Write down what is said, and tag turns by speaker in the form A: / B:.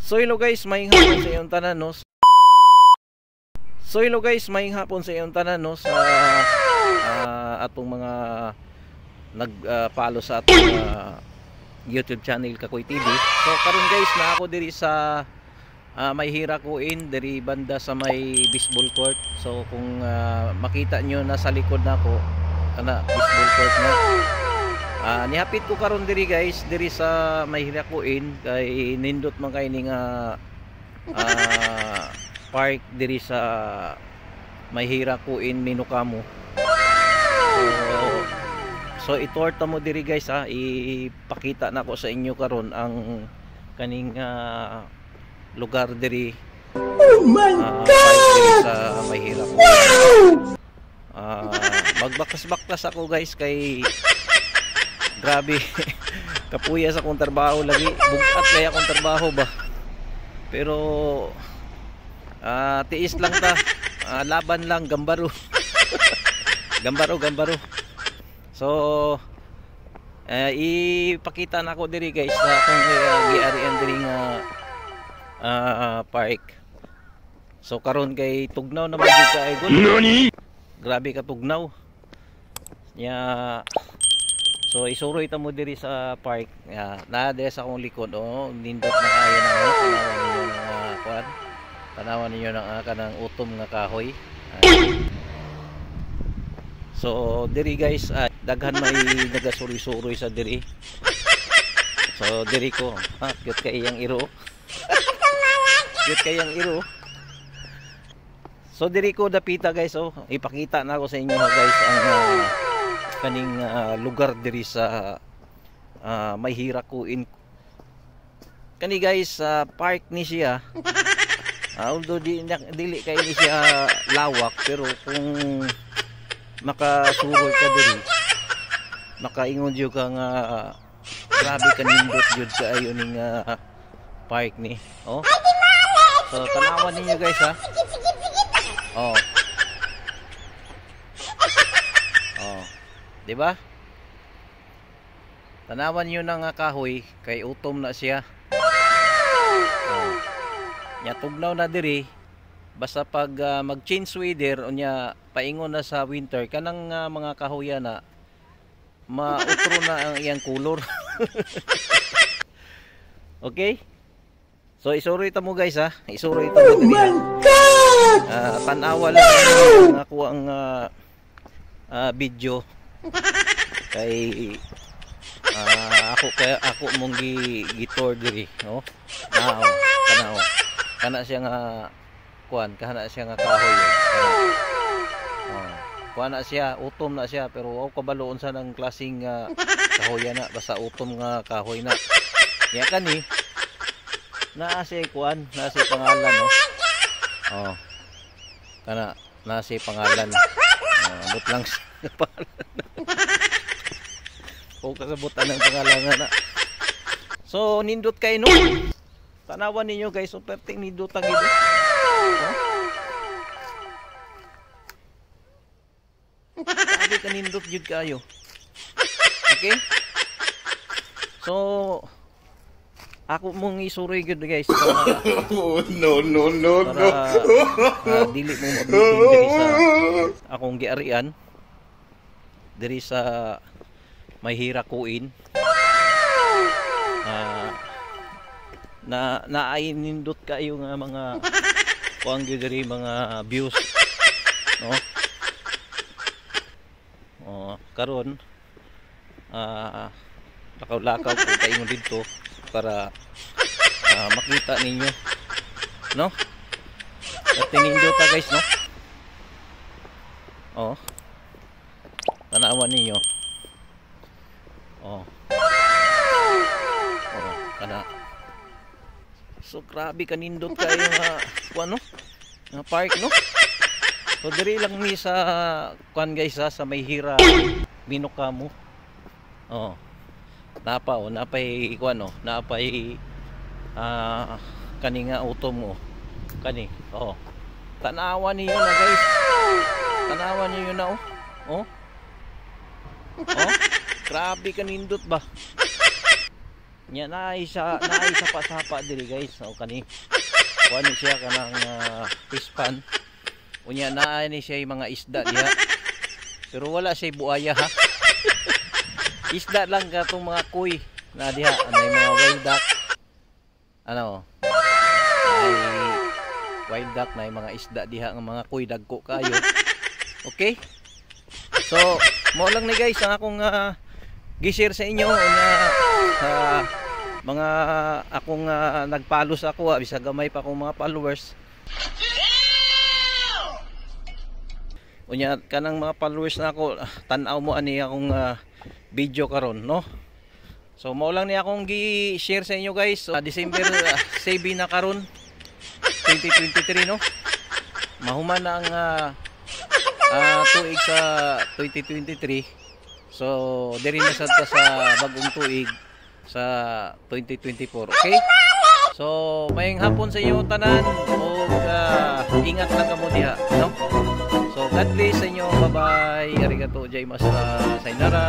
A: So hello guys, maayong hapon sa iyong tanan no. So hello guys, maayong hapon sa iyong tanan no sa atong mga nag-follow sa atong YouTube channel Kakoy TV. So karon guys, na ako diri sa may hirakuin diri banda sa may baseball court. So kung makita nyo nasa likod nako kana baseball court na. Nihapit ko karon diri guys, diri sa may hirakuin kay nindot man kay ning park diri sa may hirakuin Minokamo. So itorta mo diri guys ipakita na ko sa inyo karon ang kaning lugar diri. Oh my God! Diri sa may hirakuin. Magbakas-bakas ako guys kay grabe kapuya sa akong trabaho lagi, bugat kaya akong trabaho ba, pero tiis lang ta, laban lang, gambaro. gambaro. So ipakita na ako diri guys sa akong giarian diri nga park. So karon kay tugnaw naman dito kay gud, grabe ka tugnaw nya. So isuroy ta mo diri sa park. Na diri sa akong likod nindot na kaya na tanawan ninyo ng kanang utom nga kahoy. So diri guys, daghan may nagasuri-suroy sa diri. So diri ko, cute kay iyang iro. Cute kay iyang iro. So diri ko dapita guys, ipakita na ako sa inyo guys ang kaning lugar diri sa may hirakuin kani guys. Park ni siya, although dili kay ni siya lawak, pero kung makasuroy ka diri makaingon jud ka nga grabe kanindot jud kaayo ning park ni. So tanawan ninyo guys diba? Tanawan nyo na nga kahoy kay utom na siya. Nya tugnaw na diri, basta pag mag change weather o nya paingon na sa winter kanang mga kahoya na mautro na ang iyang color. Okay? So isuroy ta mo guys isuroy ta mo diri. Oh my God! Tanawa lang ako ang video kay ako mong gitor diri kana siya nga kuan, kana siya nga kahoy kuan na siya, utom na siya, pero ako kabaloon sa ng klaseng kahoy na, basta utom nga kahoy na ya kani naa siya kuan, naa siya pangalan kana naa siya pangalan abot lang siya pangalan. O kasabutan ng pangalan na. So nindot kay no. Tanawan ninyo guys, so perting nindot ang ito. Sabi ka nindot jud kayo. Okay? So ako mong isuroy gud guys. No. Dili mo mabitin diri sa akong giarian. Diri sa may hirakuin. Naay nindot kayo nga mga kuang diri mga views karon lakaw-lakaw ko kayo dito para makita ninyo at tinindot ta guys tanawan ninyo kana. So grabe kanindot kayo nga nga park So diri lang ni sa kuan guys sa may hira Minokamo. Napay kuan napay kani nga utom kani tanawan niyo na guys, tanawan niyo na grabe kanindot ba. Nya naay sa sapa diri guys. O kani kuan siya kanang fish pan. Unya naa ni siya yung mga isda diha. Pero wala siya buaya ha. Isda lang katong mga kuy na diha, anay mga wild duck. Ano? Ay wild duck na yung mga isda diha ng mga kuy dagko kayo. Okay? So, mo lang ni guys ang akong gi-share sa inyo na mga akong nagpalo sa ako, bisag gamay pa akong mga followers. Unya kanang mga followers na ako, tan-aw mo ani akong video karon, no? So mao lang ni akong gi-share sa inyo guys. So, December 7 na karon 2023, no? Mahuman na ang tuig sa 2023. So diri na sad ta sa bagong tuig sa 2024. Okay? So mayong hapon sa inyo tanan ug ingat lang kamo diha, no? So God bless sa inyo. Bye bye. Arigato gozaimasu. Sayonara.